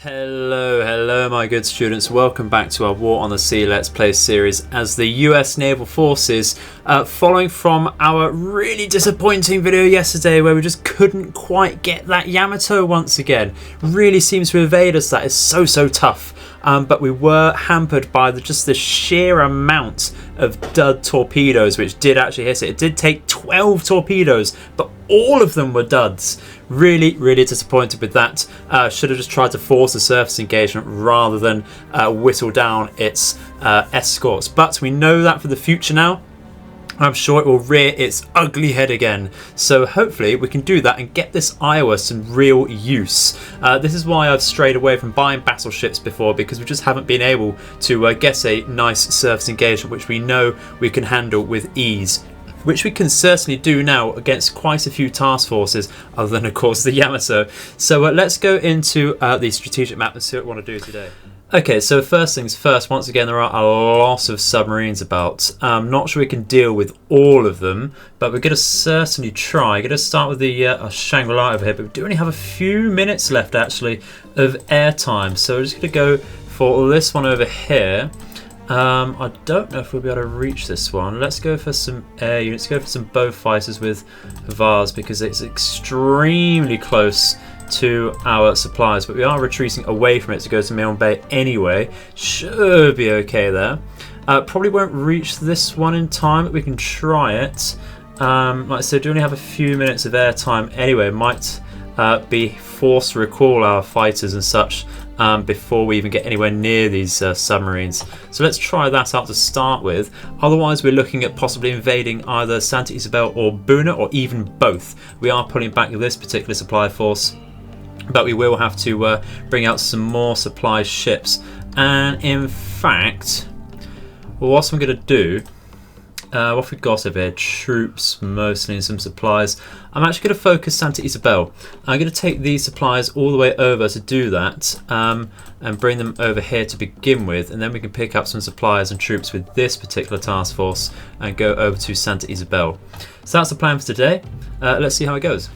Hello my good students, welcome back to our War on the Sea Let's Play series as the US Naval Forces, following from our really disappointing video yesterday where we just couldn't quite get that Yamato once again. Really seems to evade us, that is so tough. But we were hampered by just the sheer amount of dud torpedoes which did actually hit it. It did take 12 torpedoes, but all of them were duds. Really disappointed with that. Should have just tried to force a surface engagement rather than whittle down its escorts. But we know that for the future now. I'm sure it will rear its ugly head again. So hopefully we can do that and get this Iowa some real use. This is why I've strayed away from buying battleships before, because we just haven't been able to get a nice surface engagement which we know we can handle with ease. Which we can certainly do now against quite a few task forces, other than of course the Yamato. So let's go into the strategic map and see what we want to do today. Okay, so first things first, once again there are a lot of submarines about. Not sure we can deal with all of them, but we're going to certainly try. Going to start with the Shangri-La over here, but we do only have a few minutes left actually of airtime. So we're just going to go for this one over here. I don't know if we'll be able to reach this one. Let's go for some air units, go for some bow fighters with Vars because it's extremely close to our supplies, but we are retreating away from it to go to Milne Bay anyway. Should be okay there. Probably won't reach this one in time, but we can try it. Like I said, do only have a few minutes of air time anyway. Might be forced to recall our fighters and such before we even get anywhere near these submarines. So let's try that out to start with. Otherwise we're looking at possibly invading either Santa Isabel or Buna, or even both. We are pulling back this particular supply force, but we will have to bring out some more supply ships. And in fact, what I'm going to do, what have we got over here? Troops mostly and some supplies. I'm actually going to focus Santa Isabel. I'm going to take these supplies all the way over to do that, and bring them over here to begin with, and then we can pick up some supplies and troops with this particular task force and go over to Santa Isabel. So that's the plan for today. Let's see how it goes.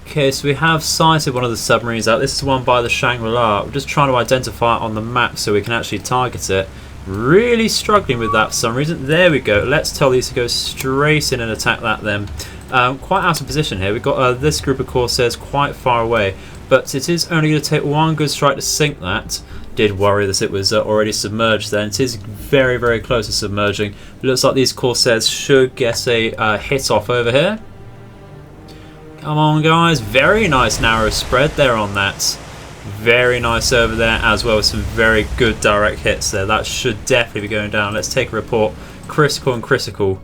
Okay, so we have sighted one of the submarines out. This is one by the Shangri-La. We're just trying to identify it on the map so we can actually target it. Really struggling with that for some reason. There we go. Let's tell these to go straight in and attack that then. Quite out of position here. We've got this group of Corsairs quite far away, but it is only going to take one good strike to sink that. Did worry that it was already submerged then. It is very close to submerging. It looks like these Corsairs should get a hit off over here. Come on guys, very nice narrow spread there on that. Very nice over there as well, with some very good direct hits there. That should definitely be going down. Let's take a report. Critical and critical.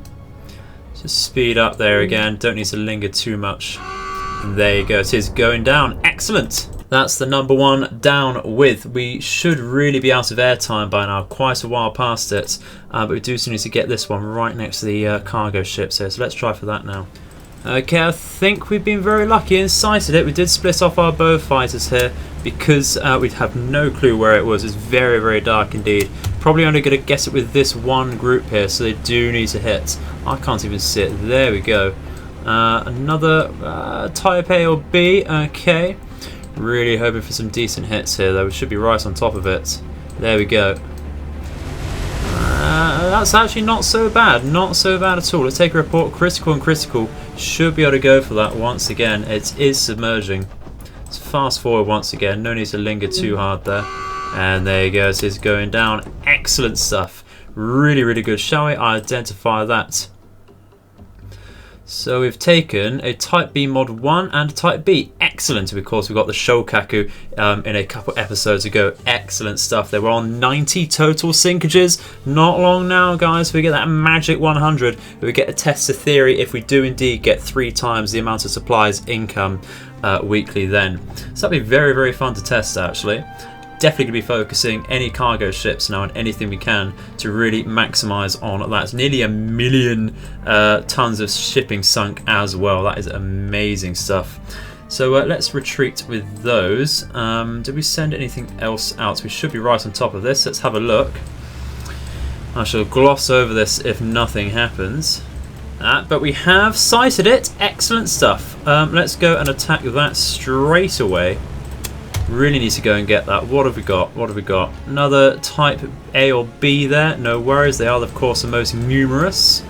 Just speed up there again. Don't need to linger too much. And there you go. It is going down. Excellent. That's the number one down with. We should really be out of airtime by now. Quite a while past it. But we do still need to get this one right next to the cargo ships here. So let's try for that now. Okay, I think we've been very lucky and sighted it. We did split off our bow fighters here because we have no clue where it was. It's very dark indeed. Probably only going to guess it with this one group here, so they do need to hit. I can't even see it. There we go. Another Type A or B. Okay. Really hoping for some decent hits here though. We should be right on top of it. There we go. That's actually not so bad. Not so bad at all. Let's take a report. Critical and critical. Should be able to go for that once again. It is submerging. Let's fast forward once again. No need to linger too hard there. And there you go. It is going down. Excellent stuff. Really good. Shall we identify that? So we've taken a Type B Mod 1 and a Type B. Excellent. Of course, we've got the Shokaku in a couple episodes ago. Excellent stuff. They were on 90 total sinkages. Not long now, guys. We get that magic 100. We get to test the theory if we do indeed get 3 times the amount of supplies income weekly then. So that'll be very fun to test actually. Definitely going to be focusing any cargo ships now and anything we can to really maximise on that. It's nearly 1 million tons of shipping sunk as well. That is amazing stuff. So let's retreat with those. Did we send anything else out? We should be right on top of this. Let's have a look. I shall gloss over this if nothing happens. But we have sighted it. Excellent stuff. Let's go and attack that straight away. Really need to go and get that. What have we got? What have we got? Another type A or B there. No worries. They are, of course, the most numerous.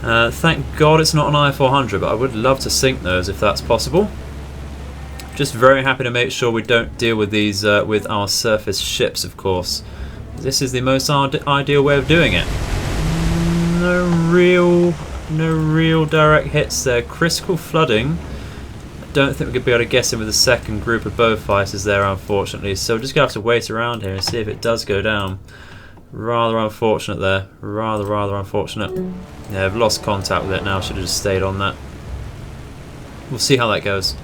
Thank God it's not an I-400, but I would love to sink those if that's possible. Just very happy to make sure we don't deal with these with our surface ships, of course. This is the most ideal way of doing it. No real direct hits there. Critical flooding. Don't think we could be able to get in with a second group of bow fighters there, unfortunately. So we're just going to have to wait around here and see if it does go down. Rather unfortunate there. Rather unfortunate. Yeah, I've lost contact with it now. Should have just stayed on that. We'll see how that goes.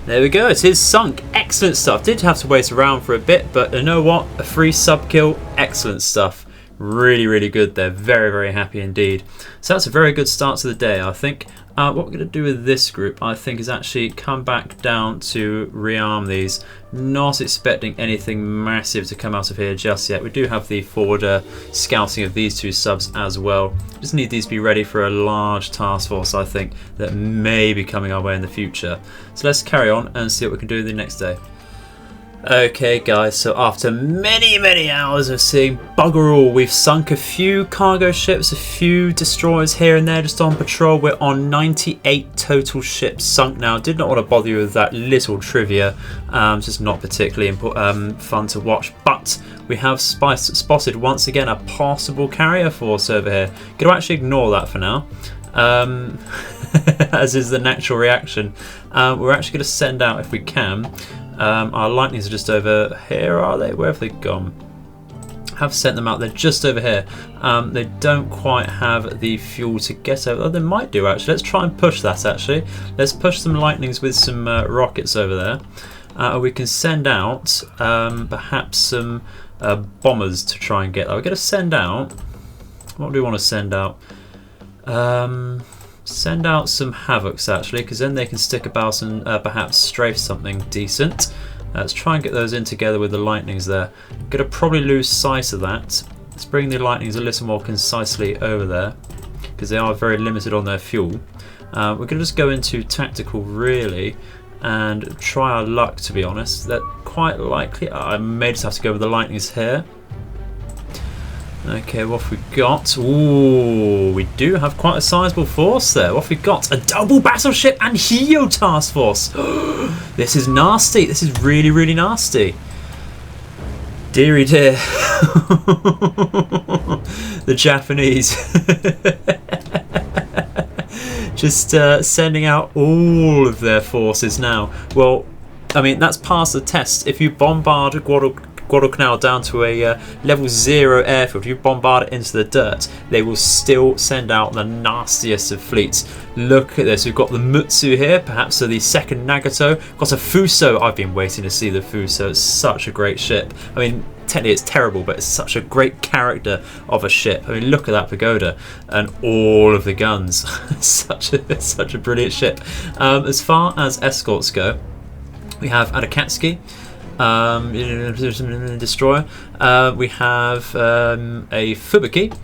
There we go. It is sunk. Excellent stuff. Did have to wait around for a bit, but you know what? A free sub kill. Excellent stuff. Really good there. Very happy indeed. So that's a very good start to the day, I think. What we're going to do with this group, I think, is actually come back down to rearm these. Not expecting anything massive to come out of here just yet. We do have the forward scouting of these two subs as well. Just need these to be ready for a large task force, I think, that may be coming our way in the future. So let's carry on and see what we can do the next day. Okay guys, so after many hours of seeing bugger all, we've sunk a few cargo ships, a few destroyers here and there just on patrol. We're on 98 total ships sunk now. Did not want to bother you with that little trivia, just not particularly fun to watch, but we have spotted once again a possible carrier force over here. Going to actually ignore that for now. As is the natural reaction. We're actually going to send out, if we can, our lightnings are just over here, are they? Where have they gone? Have sent them out. They're just over here. They don't quite have the fuel to get over. Oh, they might do actually. Let's try and push that actually. Let's push some lightnings with some rockets over there. We can send out perhaps some bombers to try and get that. We're going to send out. What do we want to send out? Send out some Havocs actually, because then they can stick about and perhaps strafe something decent. Let's try and get those in together with the lightnings there. Going to probably lose sight of that. Let's bring the lightnings a little more concisely over there, because they are very limited on their fuel. We're going to just go into tactical really and try our luck, to be honest. That quite likely, I may just have to go with the lightnings here. Okay, what have we got? Ooh, we do have quite a sizable force there. What have we got? A double battleship and Heo task force. This is nasty. This is really nasty. Deary dear. The Japanese. Just sending out all of their forces now. Well, I mean, that's past the test. If you bombard Guadalcanal down to a level 0 airfield, you bombard it into the dirt, they will still send out the nastiest of fleets. Look at this, we've got the Mutsu here, perhaps the second Nagato, got a Fuso. I've been waiting to see the Fuso. It's such a great ship. I mean, technically it's terrible, but it's such a great character of a ship. I mean, look at that pagoda and all of the guns. such a brilliant ship. As far as escorts go, we have Adakatsuki, destroyer. We have a Fubuki.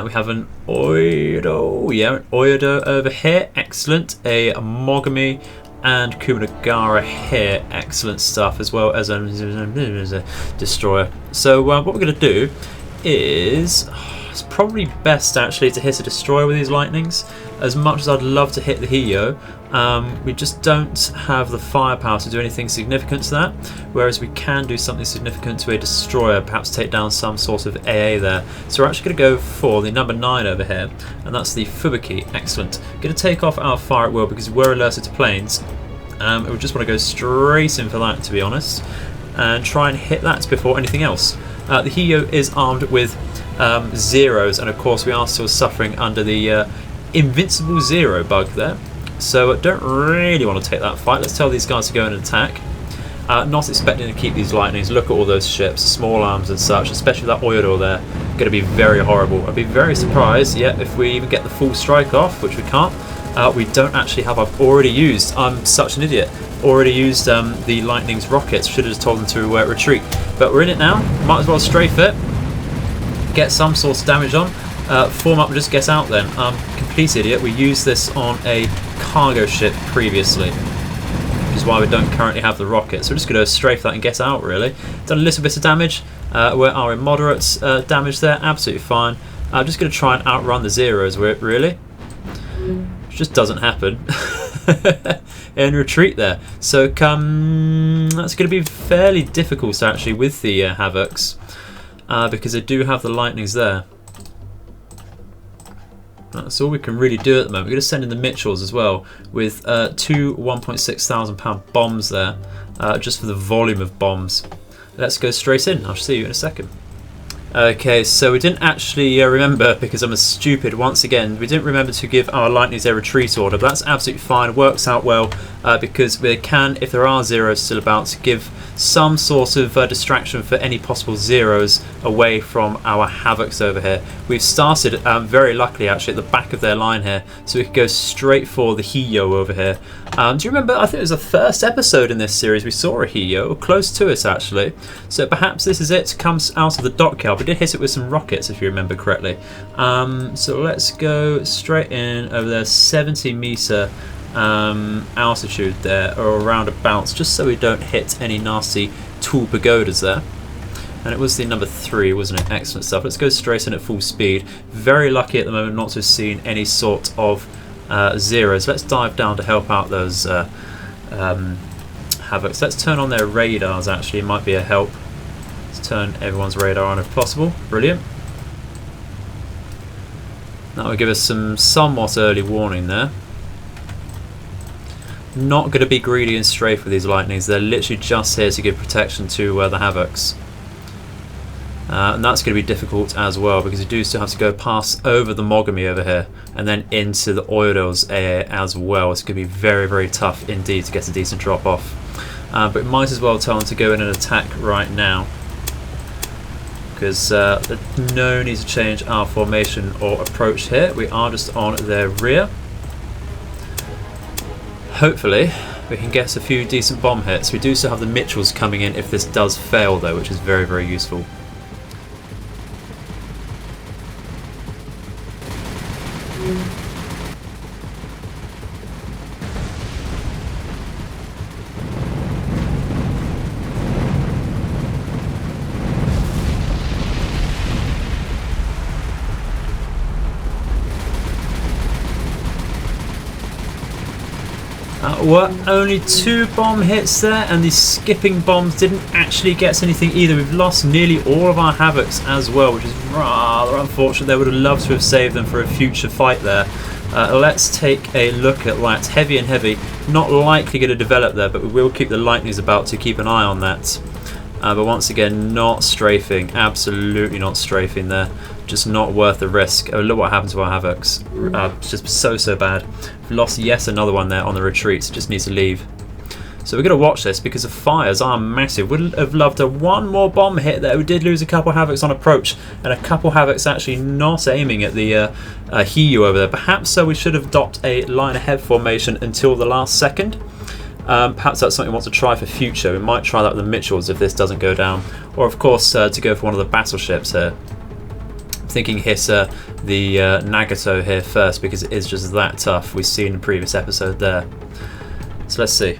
We have an Oido, an Oido over here, excellent. A Mogami and Kumanagara here, excellent stuff, as well as a destroyer. So what we're going to do is, it's probably best actually to hit a destroyer with these lightnings. As much as I'd love to hit the Heo, we just don't have the firepower to do anything significant to that, whereas we can do something significant to a destroyer, perhaps take down some sort of AA there. So we're actually going to go for the number 9 over here, and that's the Fubuki. Excellent. Going to take off our fire at will because we're alerted to planes. We just want to go straight in for that, to be honest, and try and hit that before anything else. The Heo is armed with zeros, and of course we are still suffering under the invincible zero bug there. So don't really want to take that fight. Let's tell these guys to go and attack. Not expecting to keep these lightnings. Look at all those ships, small arms and such, especially that Oido there. Going to be very horrible. I'd be very surprised, if we even get the full strike off, which we can't. We don't actually have. I've already used. I'm such an idiot. Already used the lightning's rockets. Should have just told them to retreat. But we're in it now. Might as well strafe it. Get some sort of damage on. Form up and just get out then. Complete idiot. We used this on a cargo ship previously. which is why we don't currently have the rocket. So we're just going to strafe that and get out, really. Done a little bit of damage. We are in moderate damage there, absolutely fine. I'm just going to try and outrun the zeros, really. Which just doesn't happen. In retreat there. So that's going to be fairly difficult, actually, with the Havocs. Because they do have the lightnings there. That's all we can really do at the moment. We're going to send in the Mitchells as well with two 1.6 thousand pound bombs there, just for the volume of bombs. Let's go straight in. I'll see you in a second. Okay, so we didn't actually remember, because I'm a stupid once again, we didn't remember to give our lightnings a retreat order, but that's absolutely fine. It works out well because we can, if there are zeros still about, to give some sort of distraction for any possible zeros away from our Havocs over here. We've started very luckily actually at the back of their line here, so we could go straight for the Hio over here. Do you remember, I think it was the first episode in this series we saw a Hio, or close to it actually, so perhaps this is it, comes out of the dockyard. We did hit it with some rockets if you remember correctly. So let's go straight in over there, 70 meter altitude there, or around about, just so we don't hit any nasty tall pagodas there. And it was the number 3, wasn't it? Excellent stuff. Let's go straight in at full speed. Very lucky at the moment not to have seen any sort of zeros. Let's dive down to help out those Havocs. Let's turn on their radars, actually. It might be a help. Let's turn everyone's radar on if possible. Brilliant. That will give us some somewhat early warning there. Not going to be greedy and strafe with these lightnings. They're literally just here to give protection to the Havocs. And that's going to be difficult as well, because you do still have to go past over the Mogami over here and then into the Oidos as well. It's going to be very, very tough indeed to get a decent drop off. But we might as well tell them to go in and attack right now, because there's no need to change our formation or approach here. We are just on their rear. Hopefully we can get a few decent bomb hits. We do still have the Mitchells coming in if this does fail though, which is very, very useful. Were only 2 bomb hits there, and these skipping bombs didn't actually get us anything either. We've lost nearly all of our Havocs as well, which is rather unfortunate. They would have loved to have saved them for a future fight there. Let's take a look at that. Heavy and heavy, not likely going to develop there, but we will keep the lightnings about to keep an eye on that. But once again, not strafing, absolutely not strafing there. Just not worth the risk. Oh, look what happened to our Havocs. Just so bad. We've lost yet another one there on the retreat. Just needs to leave. So we're going to watch this because the fires are massive. Would have loved a one more bomb hit there. We did lose a couple Havocs on approach, and a couple Havocs actually not aiming at the Hiyu over there. Perhaps so we should have adopted a line ahead formation until the last second. Perhaps that's something we want to try for future. We might try that with the Mitchells if this doesn't go down. Or of course to go for one of the battleships here. I'm thinking hit the Nagato here first, because it is just that tough. We've seen in the previous episode there. So let's see.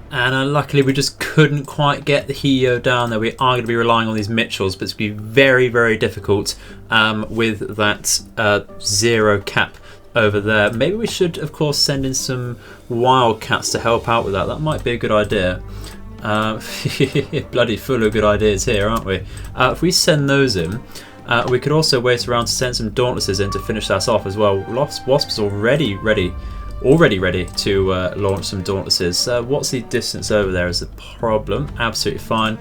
And unluckily we just couldn't quite get the Hio down there. We are going to be relying on these Mitchells, but it's going to be very, very difficult with that 0 cap over there. Maybe we should, of course, send in some Wildcats to help out with that. That might be a good idea. Bloody full of good ideas here, aren't we? If we send those in, we could also wait around to send some Dauntlesses in to finish that off as well. Wasp's already ready to launch some Dauntlesses. What's the distance over there is the problem. Absolutely fine.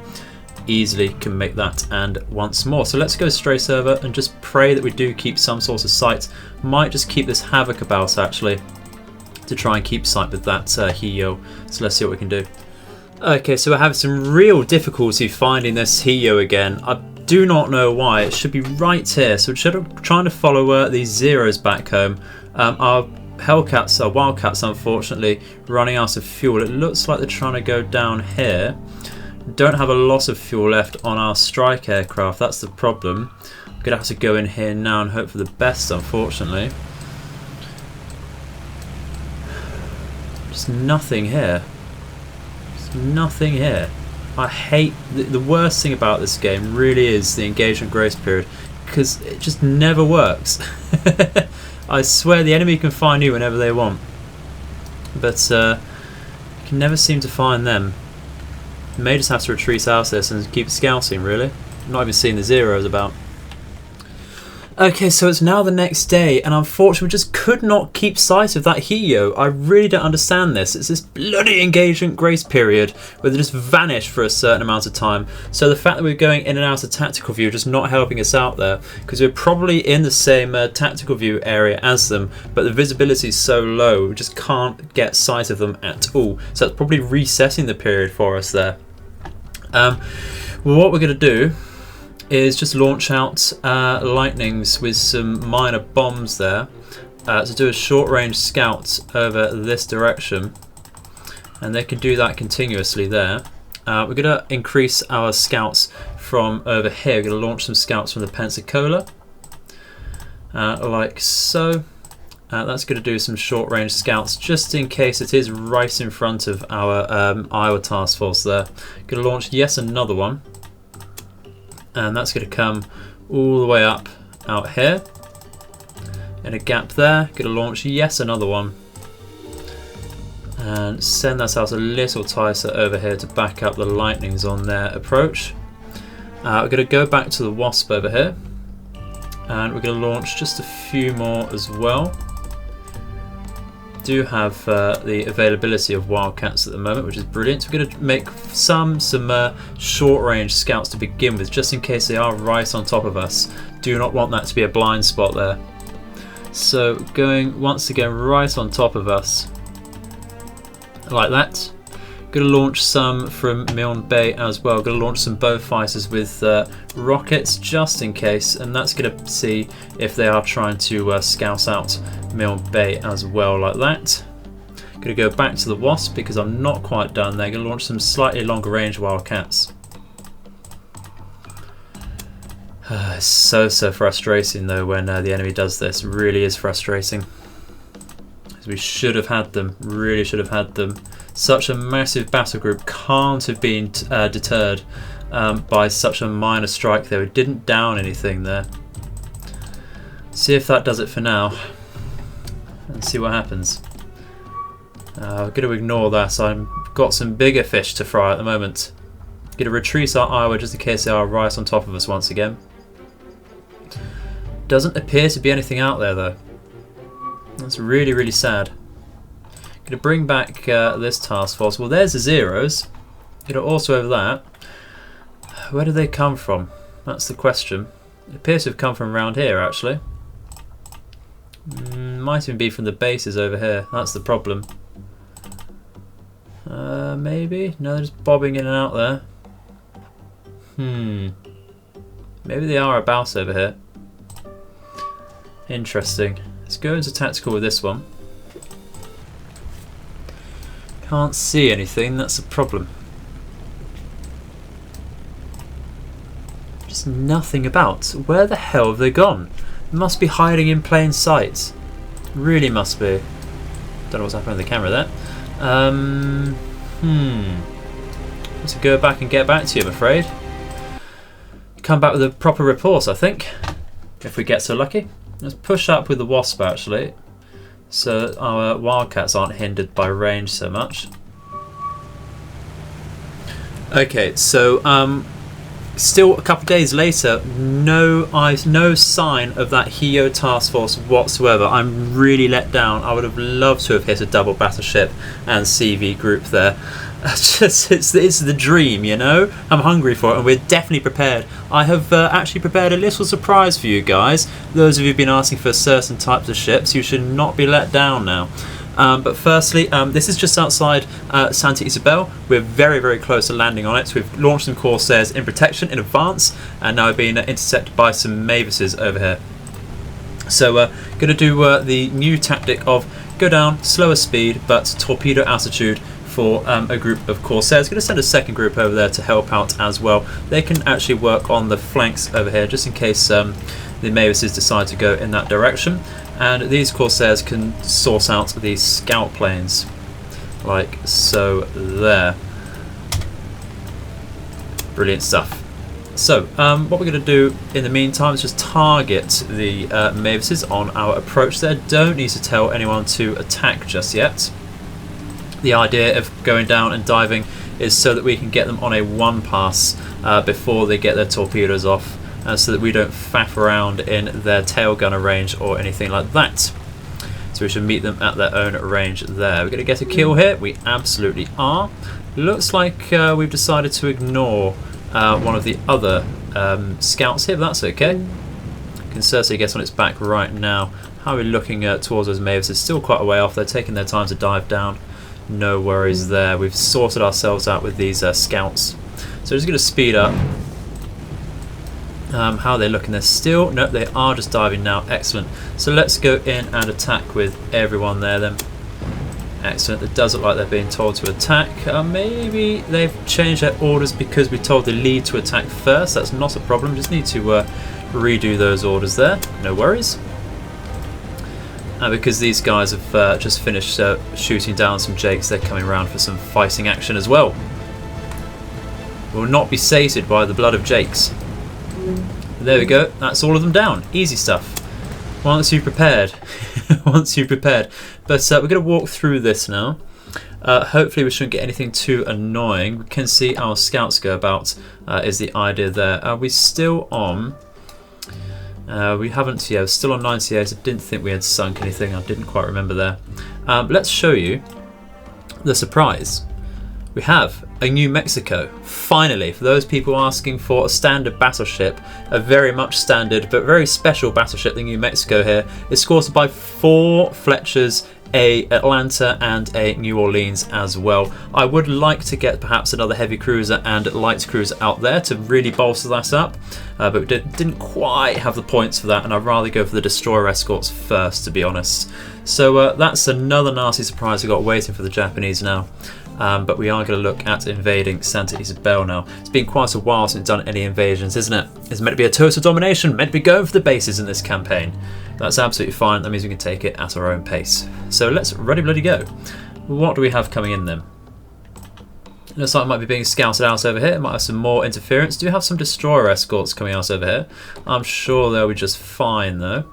Easily can make that and once more. So let's go straight over and just pray that we do keep some sort of sight. Might just keep this Havoc about actually to try and keep sight with that Hio. So let's see what we can do. Okay, so we're having some real difficulty finding this Hio again. I do not know why. It should be right here. So we're trying to follow these zeros back home. Our Hellcats are Wildcats, unfortunately, running out of fuel. It looks like they're trying to go down here. Don't have a lot of fuel left on our strike aircraft. That's the problem. I'm gonna have to go in here now and hope for the best, unfortunately. Just nothing here. Just nothing here. I hate the worst thing about this game really is the engagement grace period, because it just never works. I swear the enemy can find you whenever they want, but you can never seem to find them. You may just have to retreat out of this and keep scouting, really. I'm not even seeing the zeros about. Okay, so it's now the next day, and unfortunately we just could not keep sight of that Hio. I really don't understand this. It's this bloody engagement grace period where they just vanish for a certain amount of time. So the fact that we're going in and out of tactical view just not helping us out there, because we're probably in the same tactical view area as them, but the visibility is so low we just can't get sight of them at all. So it's probably resetting the period for us there. Well, what we're going to do is just launch out lightnings with some minor bombs there to do a short range scout over this direction, and they can do that continuously there. We're going to increase our scouts from over here. We're going to launch some scouts from the Pensacola like so. That's going to do some short range scouts just in case it is right in front of our Iowa task force there. Going to launch yes another one, and that's going to come all the way up out here in a gap there. Going to launch yes another one and send that out a little tighter over here to back up the lightnings on their approach. We're going to go back to the Wasp over here, and we're going to launch just a few more as well. Do have the availability of Wildcats at the moment, which is brilliant. We're going to make some short range scouts to begin with, just in case they are right on top of us. Do not want that to be a blind spot there. So going once again right on top of us like that. Going to launch some from Milne Bay as well. Going to launch some bow fighters with rockets just in case, and that's going to see if they are trying to scout out Milne Bay as well like that. Going to go back to the Wasp because I'm not quite done there. Going to launch some slightly longer range Wildcats. It's so frustrating though when the enemy does this. It really is frustrating. We should have had them, really should have had them. Such a massive battle group can't have been deterred by such a minor strike there. We didn't down anything there. See if that does it for now and see what happens. We're going to ignore that. I've got some bigger fish to fry at the moment. Going to retreat our Iowa just in case they are right on top of us once again. Doesn't appear to be anything out there though. That's really sad. Going to bring back this task force. Well, there's the zeros. Going to also over that. Where do they come from? That's the question. It appears to have come from around here actually. Might even be from the bases over here. That's the problem. Maybe? No, they're just bobbing in and out there. Maybe they are about over here. Interesting. Let's go into tactical with this one. Can't see anything, that's a problem. Just nothing about. Where the hell have they gone? They must be hiding in plain sight. Really must be. Don't know what's happening with the camera there. Let's go back and get back to you, I'm afraid. Come back with a proper report, I think. If we get so lucky. Let's push up with the Wasp actually, so that our Wildcats aren't hindered by range so much. Okay, so still a couple of days later, no sign of that Hio task force whatsoever. I'm really let down. I would have loved to have hit a double battleship and CV group there. It's the dream, you know. I'm hungry for it, and we're definitely prepared. I have actually prepared a little surprise for you guys. Those of you who've been asking for certain types of ships, you should not be let down now. But firstly, this is just outside Santa Isabel. We're very close to landing on it. So we've launched some Corsairs in protection in advance, and now we're being intercepted by some Mavises over here. So going to do the new tactic of go down, slower speed, but torpedo altitude for a group of Corsairs. Going to send a second group over there to help out as well. They can actually work on the flanks over here, just in case the Mavises decide to go in that direction. And these Corsairs can source out these scout planes, like so there. Brilliant stuff. So, what we're going to do in the meantime is just target the Mavises on our approach there. Don't need to tell anyone to attack just yet. The idea of going down and diving is so that we can get them on a one pass before they get their torpedoes off, so that we don't faff around in their tail gunner range or anything like that. So we should meet them at their own range there. We're going to get a kill here. We absolutely are. Looks like we've decided to ignore one of the other scouts here, but that's okay. Can certainly get on its back right now. How are we looking towards those Mavis? It's still quite a way off. They're taking their time to dive down. No worries there. We've sorted ourselves out with these scouts. So we're just going to speed up. How are they looking? They're still... No, they are just diving now. Excellent. So let's go in and attack with everyone there then. Excellent. It does look like they're being told to attack. Maybe they've changed their orders because we told the lead to attack first. That's not a problem. Just need to redo those orders there. No worries. Because these guys have just finished shooting down some Jakes, they're coming around for some fighting action as well. Will not be sated by the blood of Jakes. There we go. That's all of them down. Easy stuff. Once you're prepared. Once you're prepared. But we're going to walk through this now. Hopefully we shouldn't get anything too annoying. We can see our scouts go about, is the idea there. Are we still on... we haven't, yeah, we're still on 98. I didn't think we had sunk anything. I didn't quite remember there. Let's show you the surprise. We have a New Mexico. Finally, for those people asking for a standard battleship, a very much standard but very special battleship, the New Mexico here is scored by 4 Fletchers, a Atlanta and a New Orleans as well. I would like to get perhaps another heavy cruiser and light cruiser out there to really bolster that up, but we didn't quite have the points for that, and I'd rather go for the destroyer escorts first, to be honest. So that's another nasty surprise we got waiting for the Japanese now. But we are going to look at invading Santa Isabel now. It's been quite a while since we've done any invasions, isn't it? It's meant to be a total domination, meant to be going for the bases in this campaign. That's absolutely fine. That means we can take it at our own pace. So let's ready bloody go. What do we have coming in then? Looks like it might be being scouted out over here. It might have some more interference. Do you have some destroyer escorts coming out over here? I'm sure they'll be just fine though.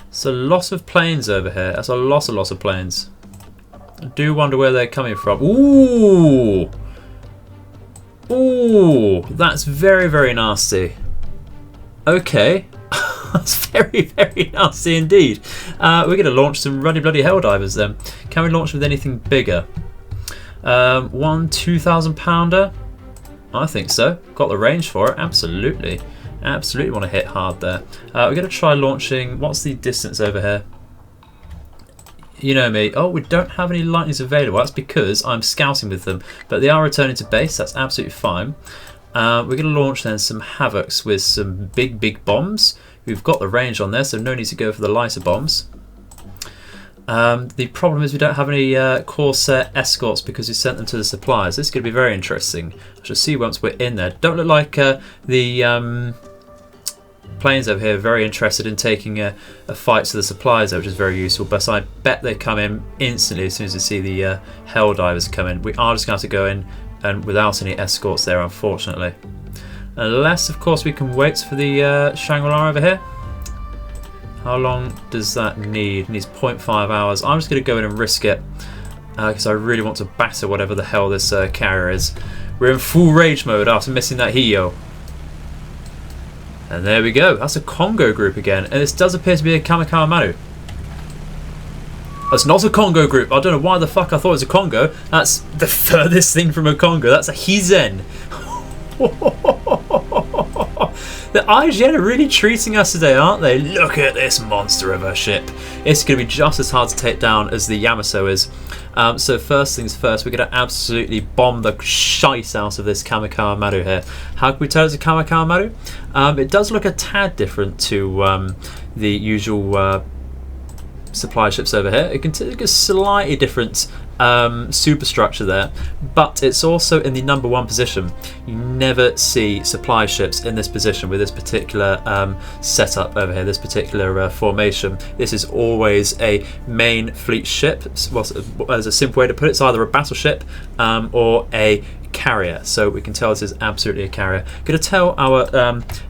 It's a lot of planes over here. That's a lot of planes. I do wonder where they're coming from. Ooh! Ooh! That's very, very nasty. Okay. That's very, very nasty indeed. We're going to launch some bloody Helldivers then. Can we launch with anything bigger? One 2,000 pounder? I think so. Got the range for it. Absolutely. Absolutely want to hit hard there. We're going to try launching... What's the distance over here? You know me. Oh, we don't have any lightnings available. That's because I'm scouting with them. But they are returning to base. That's absolutely fine. We're going to launch then some Havocs with some big bombs. We've got the range on there, so no need to go for the lighter bombs. The problem is we don't have any Corsair escorts because we sent them to the suppliers. This is going to be very interesting. I shall see once we're in there. Don't look like the planes over here are very interested in taking a fight to the suppliers there, which is very useful, but I bet they come in instantly as soon as they see the Helldivers come in. We are just going to have to go in and without any escorts there, unfortunately. Unless, of course, we can wait for the Shangri-La over here. How long does that need? It needs 0.5 hours. I'm just going to go in and risk it because I really want to batter whatever the hell this carrier is. We're in full rage mode after missing that Hio. And there we go. That's a Congo group again. And this does appear to be a Kamikawa Maru. That's not a Congo group. I don't know why the fuck I thought it was a Congo. That's the furthest thing from a Congo. That's a Hizen. The IGN are really treating us today, aren't they? Look at this monster of a ship. It's going to be just as hard to take down as the Yamato is. So first things first, we're going to absolutely bomb the shite out of this Kamikawa Maru here. How can we tell it's a Kamikawa Maru? It does look a tad different to the usual supply ships over here. It can take a slightly different superstructure there, but it's also in the number 1 position. You never see supply ships in this position with this particular setup over here, this particular formation. This is always a main fleet ship. Well, as a simple way to put it, it's either a battleship or a carrier. So we can tell this is absolutely a carrier. Going to tell our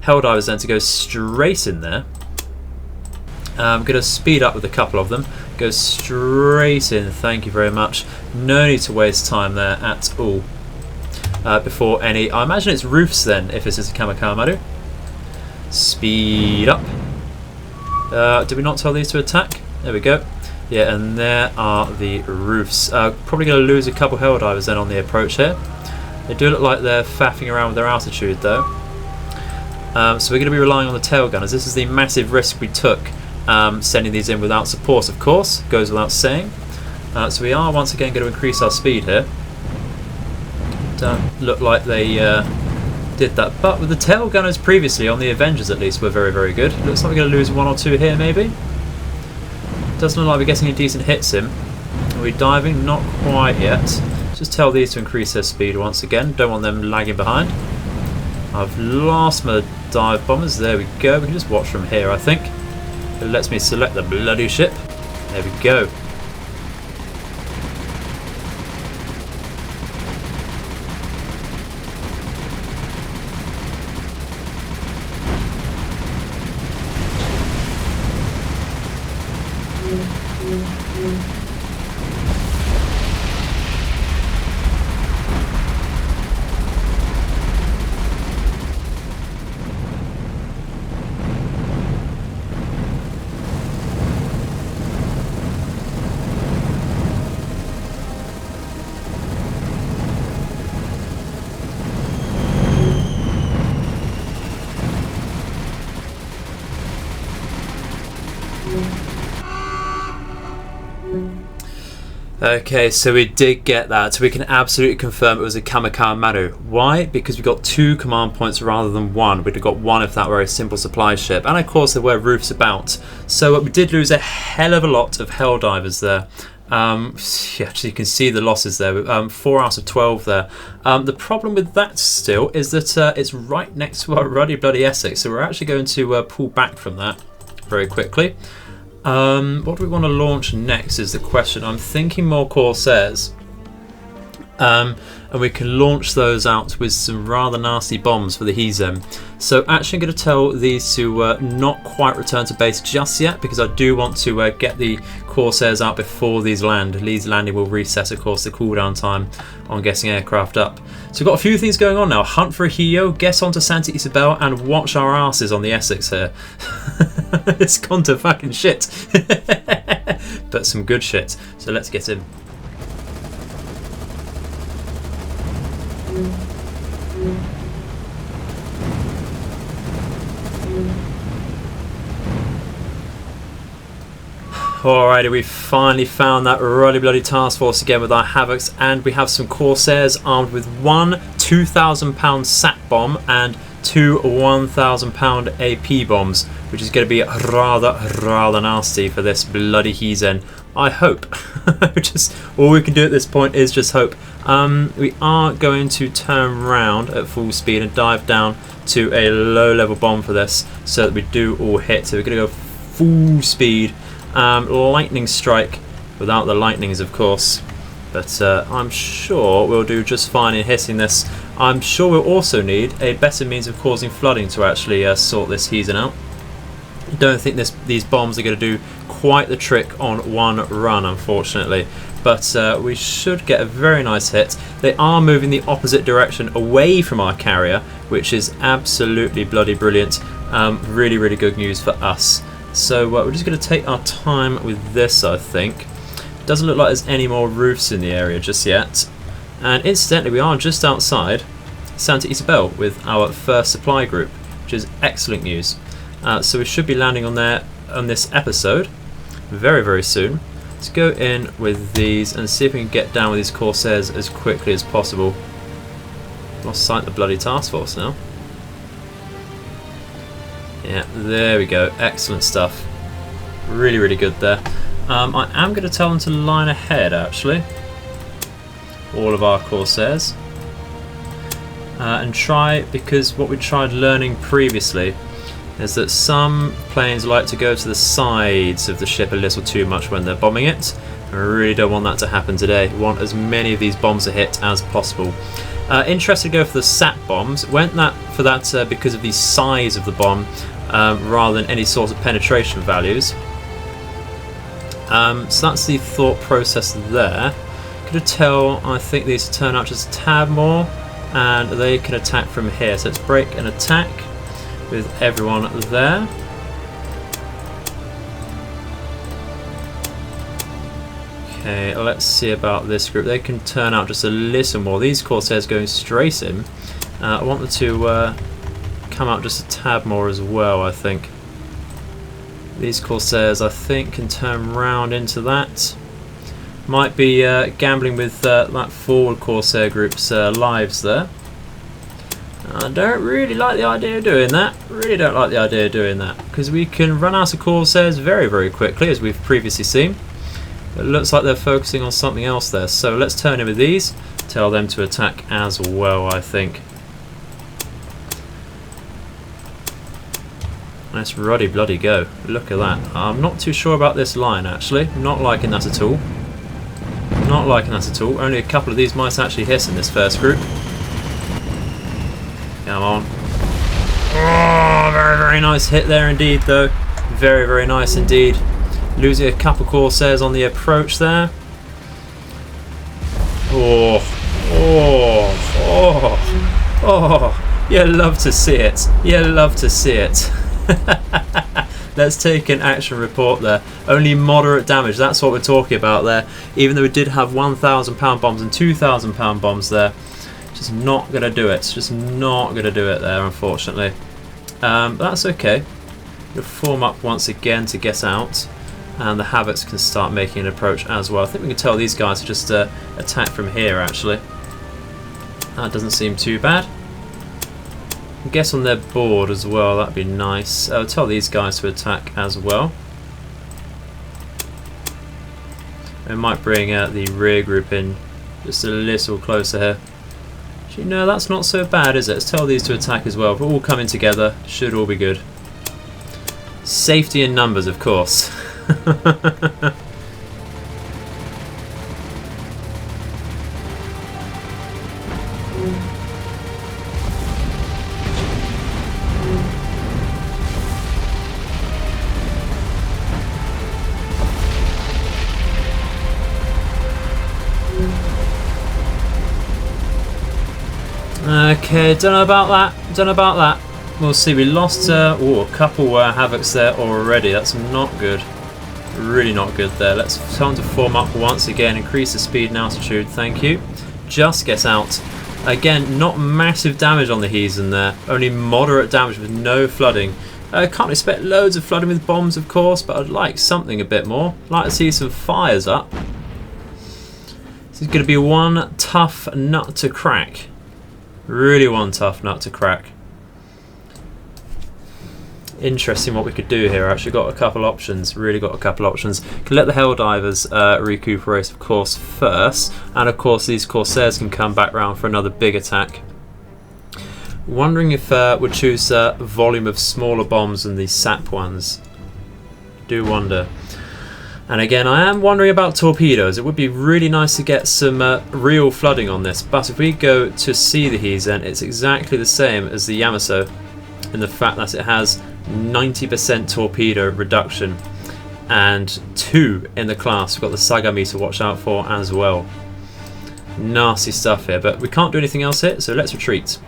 Helldivers then to go straight in there. I'm going to speed up with a couple of them. Go straight in, thank you very much. No need to waste time there at all. Before any, I imagine it's roofs then, if this is a Kamikaze. Speed up. Did we not tell these to attack? There we go. Yeah, and there are the roofs. Probably going to lose a couple Helldivers then on the approach here. They do look like they're faffing around with their altitude though. So we're going to be relying on the tail gunners. This is the massive risk we took. Sending these in without support, of course, goes without saying. So we are once again going to increase our speed here. Don't look like they did that, but with the tail gunners previously on the Avengers at least were very, very good. Looks like we're going to lose 1 or 2 here maybe. Doesn't look like we're getting any decent hits in. Are we diving? Not quite yet. Just tell these to increase their speed once again. Don't want them lagging behind. I've lost my dive bombers. There we go. We can just watch from here, I think. It lets me select the bloody ship. There we go. Okay, so we did get that. So we can absolutely confirm it was a Kamikaze Maru. Why? Because we got 2 command points rather than 1. We'd have got 1 if that were a simple supply ship. And of course there were roofs about. So we did lose a hell of a lot of Helldivers there. Yeah, so you can see the losses there. 4 out of 12 there. The problem with that still is that it's right next to our ruddy bloody Essex. So we're actually going to pull back from that very quickly. What do we want to launch next is the question. I'm thinking more Corsairs. And we can launch those out with some rather nasty bombs for the Hezem. So actually I'm going to tell these to not quite return to base just yet, because I do want to get the Corsairs out before these land. These landing will reset, of course, the cooldown time on getting aircraft up. So we've got a few things going on now. Hunt for a Heo, get onto Santa Isabel, and watch our asses on the Essex here. It's gone to fucking shit. But some good shit. So let's get in. Alrighty, we finally found that ruddy bloody task force again with our Havocs, and we have some Corsairs armed with 1 2,000-pound sat bomb and 2 1,000-pound AP bombs, which is going to be rather nasty for this bloody Hezen. I hope. Just all we can do at this point is just hope. We are going to turn round at full speed and dive down to a low-level bomb for this, so that we do all hit. So we're going to go full speed. Lightning strike without the lightnings, of course, but I'm sure we'll do just fine in hitting this. I'm sure we'll also need a better means of causing flooding to actually sort this Hezen out. Don't think these bombs are going to do quite the trick on one run, unfortunately, but we should get a very nice hit. They are moving the opposite direction away from our carrier, which is absolutely bloody brilliant. Really good news for us. So we're just going to take our time with this, I think. Doesn't look like there's any more roofs in the area just yet. And incidentally, we are just outside Santa Isabel with our first supply group, which is excellent news. So we should be landing on there on this episode very soon. Let's go in with these and see if we can get down with these Corsairs as quickly as possible. Lost sight of the bloody task force now. Yeah, there we go. Excellent stuff. Really good there. I am going to tell them to line ahead, actually. All of our Corsairs. And try, because what we tried learning previously is that some planes like to go to the sides of the ship a little too much when they're bombing it. I really don't want that to happen today. We want as many of these bombs to hit as possible. Interested to go for the sat bombs. Went for that because of the size of the bomb rather than any sort of penetration values. So that's the thought process there. Could tell, I think these turn out just a tad more, and they can attack from here. So let's break an attack with everyone there. Okay, let's see about this group. They can turn out just a little more. These Corsairs going straight in. I want them to come out just a tad more as well, I think. These Corsairs, I think, can turn round into that. Might be gambling with that forward Corsair group's lives there. I don't really like the idea of doing that. Really don't like the idea of doing that, because we can run out of Corsairs very, very quickly, as we've previously seen. It looks like they're focusing on something else there. So let's turn in with these. Tell them to attack as well, I think. Let's ruddy bloody go. Look at that. I'm not too sure about this line, actually. Not liking that at all. Not liking that at all. Only a couple of these might actually hit in this first group. Come on. Oh, very, very nice hit there indeed, though. Very, very nice indeed. Losing a couple Corsairs on the approach there. Oh, oh, oh, oh. You love to see it. You love to see it. Let's take an action report there. Only moderate damage, that's what we're talking about there. Even though we did have £1,000 bombs and £2,000 bombs there. Just not going to do it. Just not going to do it there, unfortunately. But that's okay. We'll form up once again to get out. And the Havocs can start making an approach as well. I think we can tell these guys to just attack from here, actually. That doesn't seem too bad. Get on their board as well, that'd be nice. I'll tell these guys to attack as well. We might bring the rear group in just a little closer here. Actually, no, that's not so bad, is it? Let's tell these to attack as well. If we're all coming together, should all be good. Safety in numbers, of course. Okay, don't know about that. Don't know about that. We'll see. We lost a couple Havocs there already. That's not good. Really not good there. Let's time to form up once again. Increase the speed and altitude. Thank you. Just get out. Again, not massive damage on the Heathen there. Only moderate damage with no flooding. Can't expect loads of flooding with bombs, of course, but I'd like something a bit more. I'd like to see some fires up. This is going to be one tough nut to crack. Really one tough nut to crack. Interesting what we could do here. Actually got a couple options. Really got a couple options. Can let the Helldivers recuperate, of course, first. And of course these Corsairs can come back round for another big attack. Wondering if we'll choose volume of smaller bombs than the SAP ones. Do wonder. And again, I am wondering about torpedoes. It would be really nice to get some real flooding on this. But if we go to see the Heathen, it's exactly the same as the Yamato in the fact that it has 90% torpedo reduction and 2 in the class. We've got the Sagami to watch out for as well. Nasty stuff here, but we can't do anything else here, so let's retreat.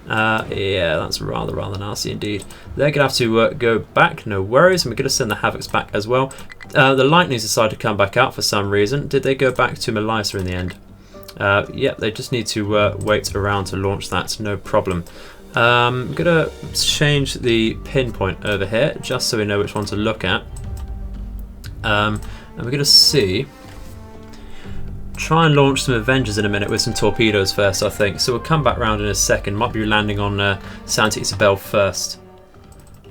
Yeah, that's rather nasty indeed. They're going to have to go back, no worries, and we're going to send the Havocs back as well. The Lightnings decided to come back out for some reason. Did they go back to Melissa in the end? Yep, they just need to wait around to launch that, no problem. I'm going to change the pinpoint over here, just so we know which one to look at. And we're going to see... Try and launch some Avengers in a minute with some torpedoes first, I think. So we'll come back round in a second. Might be landing on Santa Isabel first.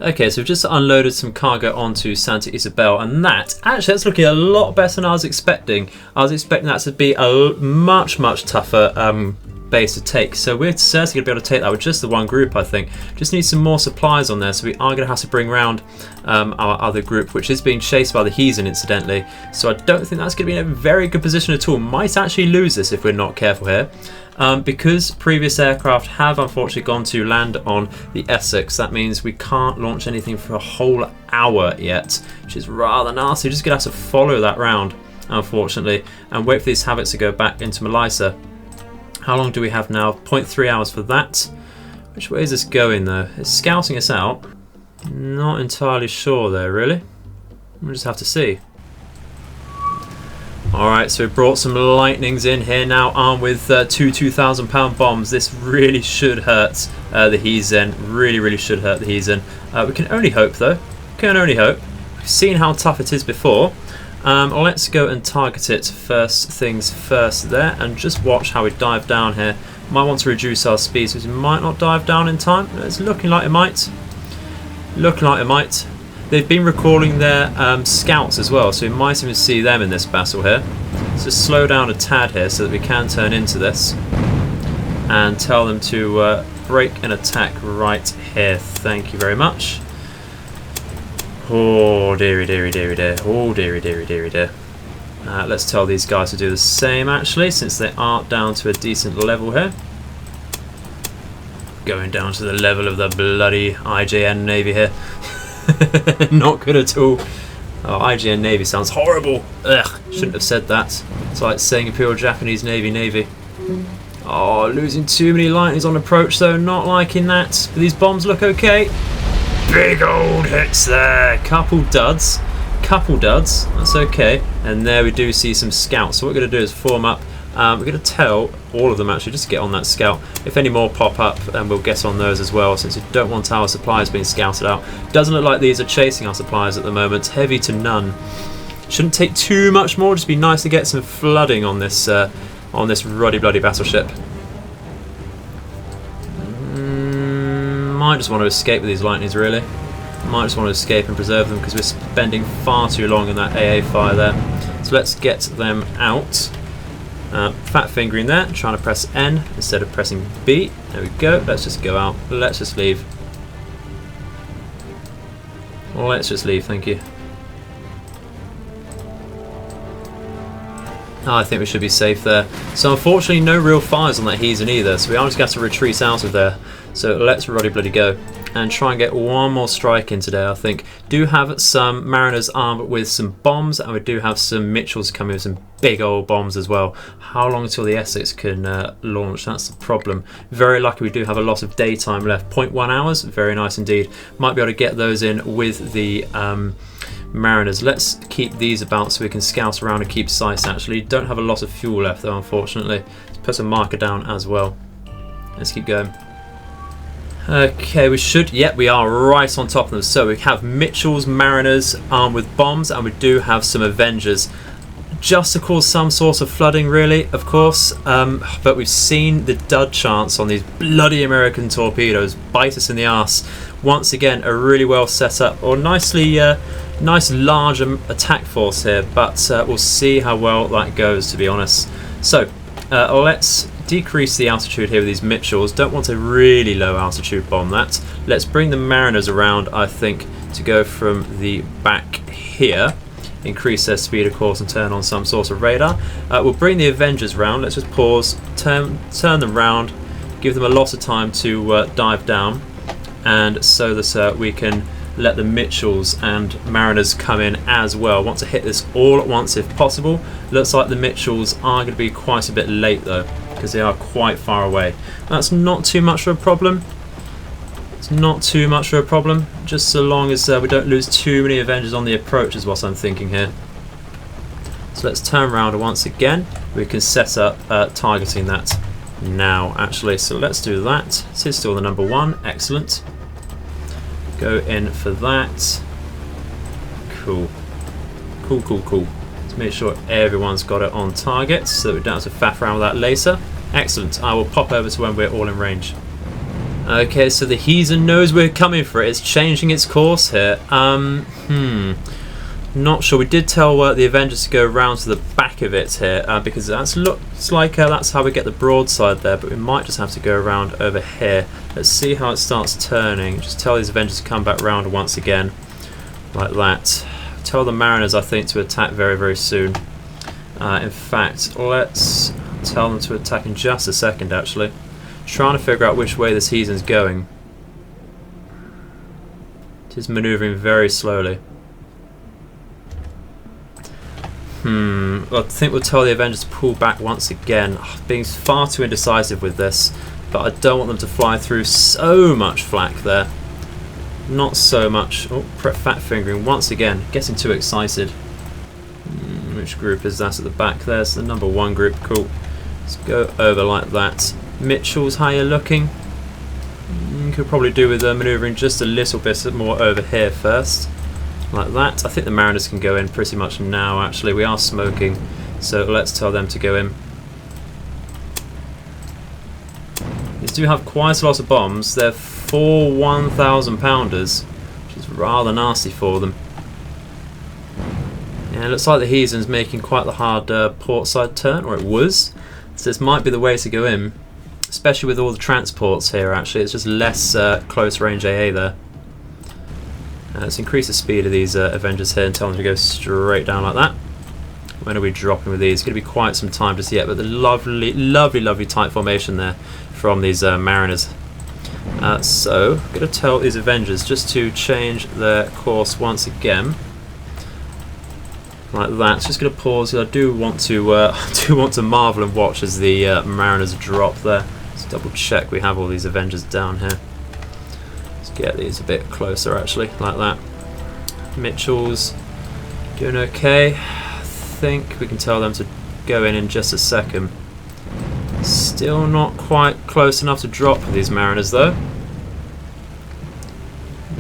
Okay, so we've just unloaded some cargo onto Santa Isabel, and that's looking a lot better than I was expecting. I was expecting that to be a much tougher base to take, so we're certainly going to be able to take that with just the one group, I think. Just need some more supplies on there, so we are going to have to bring round our other group, which is being chased by the Heathen, incidentally. So I don't think that's going to be in a very good position at all. Might actually lose this if we're not careful here. Because previous aircraft have unfortunately gone to land on the Essex, that means we can't launch anything for a whole hour yet, which is rather nasty. We're just going to have to follow that round, unfortunately, and wait for these Havocs to go back into Melissa. How long do we have now? 0.3 hours for that. Which way is this going though? It's scouting us out. Not entirely sure there, really. We'll just have to see. Alright, so we brought some lightnings in here now, armed with two 2,000 pound bombs. This really should hurt the Heathen. Really should hurt the Heathen. We can only hope though. Can only hope. We've seen how tough it is before. Let's go and target it first things first there, and just watch how we dive down here. Might want to reduce our speed, so we might not dive down in time. It's looking like it might. Looking like it might. They've been recalling their scouts as well, so we might even see them in this battle here. Let's just slow down a tad here so that we can turn into this and tell them to break and attack right here. Thank you very much. Oh dearie dear. Oh dearie dear. Let's tell these guys to do the same actually, since they are down to a decent level here. Going down to the level of the bloody IJN Navy here. Not good at all. Oh, IGN Navy sounds horrible. Ugh, shouldn't have said that. It's like saying Imperial Japanese Navy. Oh, losing too many lightnings on approach though, not liking that. But these bombs look okay. Big old hits there. Couple duds, that's okay. And there we do see some scouts. So what we're going to do is form up. We're going to tell all of them actually just to get on that scout. If any more pop up, then we'll get on those as well, since we don't want our supplies being scouted out. Doesn't look like these are chasing our supplies at the moment. Heavy to none. Shouldn't take too much more. Just be nice to get some flooding on this ruddy bloody battleship. Might just want to escape with these lightnings, really. Might just want to escape and preserve them because we're spending far too long in that AA fire there. So let's get them out. Fat fingering there, trying to press N instead of pressing B. There we go. Let's just go out. Let's just leave. Let's just leave, thank you. I think we should be safe there. So unfortunately no real fires on that Heathen either, so we are just going to retreat out of there. So let's ruddy bloody go and try and get one more strike in today, I think. Do have some Mariners armed with some bombs, and we do have some Mitchells coming with some big old bombs as well. How long until the Essex can launch? That's the problem. Very lucky we do have a lot of daytime left. 0.1 hours, very nice indeed. Might be able to get those in with the Mariners. Let's keep these about so we can scout around and keep sight actually. Don't have a lot of fuel left though, unfortunately. Let's put some marker down as well. Let's keep going. Okay, we should, yep, we are right on top of them. So we have Mitchell's Mariners armed with bombs, and we do have some Avengers. Just to cause some sort of flooding, really, of course. But we've seen the dud chance on these bloody American torpedoes bite us in the arse. Once again, a really well set up, or nice large attack force here, but we'll see how well that goes, to be honest. So let's decrease the altitude here with these Mitchells. Don't want a really low altitude bomb that. Let's bring the Mariners around, I think, to go from the back here. Increase their speed, of course, and turn on some sort of radar. We'll bring the Avengers round. Let's just pause, turn them round, give them a lot of time to dive down, and so that we can let the Mitchells and Mariners come in as well. Want to hit this all at once if possible. Looks like the Mitchells are going to be quite a bit late though, because they are quite far away. That's not too much of a problem. It's not too much of a problem, just so long as we don't lose too many Avengers on the approach is what I'm thinking here. So let's turn around once again. We can set up targeting that now actually. So let's do that. This is still the number one, excellent. Go in for that. Cool. Let's make sure everyone's got it on target so that we don't have to faff around with that later. Excellent. I will pop over to when we're all in range. Okay, so the Heathen knows we're coming for it. It's changing its course here. Not sure. We did tell the Avengers to go around to the back of it here because that looks like that's how we get the broadside there, but we might just have to go around over here. Let's see how it starts turning. Just tell these Avengers to come back round once again, like that. Tell the Mariners, I think, to attack very, very soon. In fact, let's tell them to attack in just a second, actually. Trying to figure out which way this Heathen's going. It is manoeuvring very slowly. I think we'll tell the Avengers to pull back once again. Being far too indecisive with this, but I don't want them to fly through so much flak there. Not so much. Oh, fat fingering once again, getting too excited. Which group is that at the back there? It's the number 1 group. Cool. Let's go over like that. Mitchell's, how you looking? Could probably do with manoeuvring just a little bit more over here first. Like that. I think the Mariners can go in pretty much now, actually. We are smoking, so let's tell them to go in. These do have quite a lot of bombs. They're 4 1,000 pounders, which is rather nasty for them. Yeah, it looks like the Heathen's making quite the hard port side turn, or it was. So this might be the way to go in, especially with all the transports here, actually. It's just less close range AA there. Let's increase the speed of these Avengers here and tell them to go straight down like that. When are we dropping with these? It's going to be quite some time just yet, but the lovely, lovely, lovely tight formation there from these Mariners. So, I'm going to tell these Avengers just to change their course once again. Like that. Just going to pause because I do want to marvel and watch as the Mariners drop there. Let's double check we have all these Avengers down here. Get these a bit closer, actually, like that. Mitchell's doing okay. I think we can tell them to go in just a second. Still not quite close enough to drop these Mariners, though.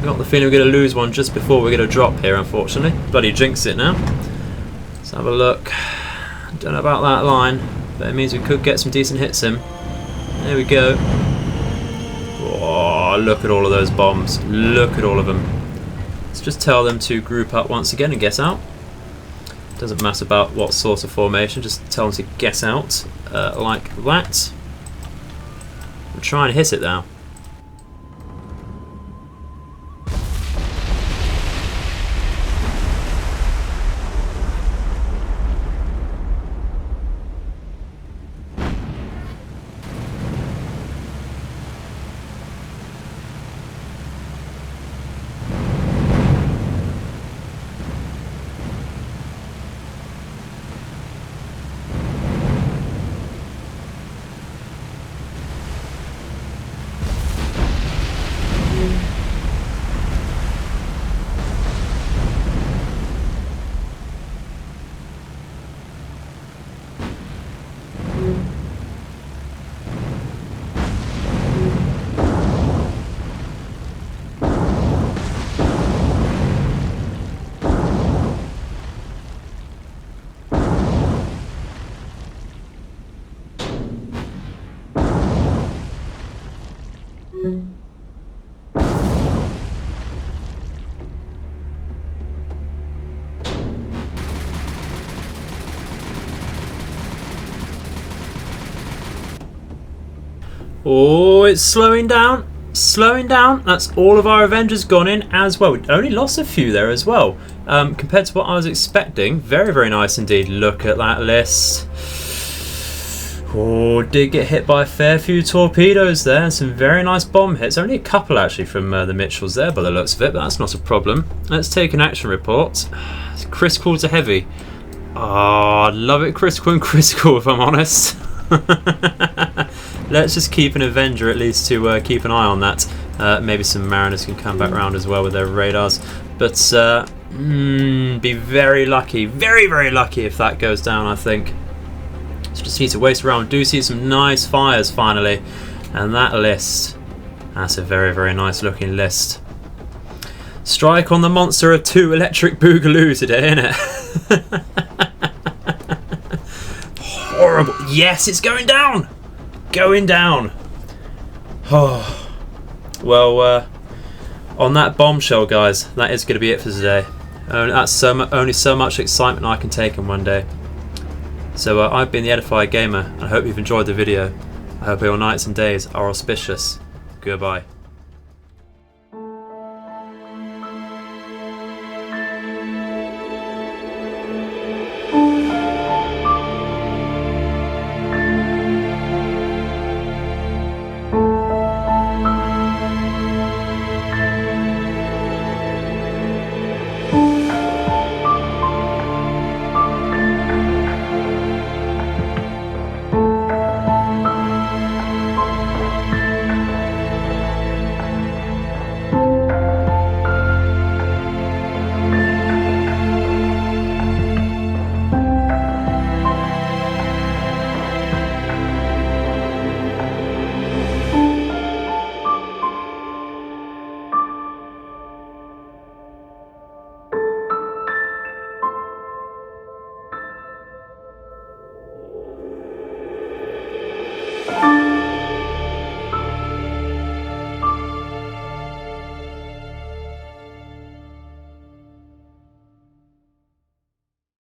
Got the feeling we're going to lose one just before we're going to drop here, unfortunately. Bloody jinx it now. Let's have a look. Don't know about that line, but it means we could get some decent hits in. There we go. Oh, look at all of those bombs. Look at all of them. Let's just tell them to group up once again and get out. Doesn't matter about what sort of formation, just tell them to get out like that. I'm trying to hit it now. Oh, it's slowing down. Slowing down. That's all of our Avengers gone in as well. We only lost a few there as well. Compared to what I was expecting. Very, very nice indeed. Look at that list. Oh, did get hit by a fair few torpedoes there. And some very nice bomb hits. Only a couple actually from the Mitchells there by the looks of it, but that's not a problem. Let's take an action report. It's critical to heavy. Oh, I love it critical and critical if I'm honest. Let's just keep an Avenger at least to keep an eye on that. Maybe some Mariners can come back around as well with their radars. But be very lucky, very, very lucky if that goes down, I think. So just need to waste around. Do see some nice fires finally. And that list, that's a very, very nice looking list. Strike on the monster of 2 electric boogaloo today, innit? Horrible. Yes, it's going down. Going down. Oh, Well, on that bombshell, guys, that is going to be it for today. That's only so much excitement I can take in one day. So I've been the Edified Gamer, and I hope you've enjoyed the video. I hope your nights and days are auspicious. Goodbye.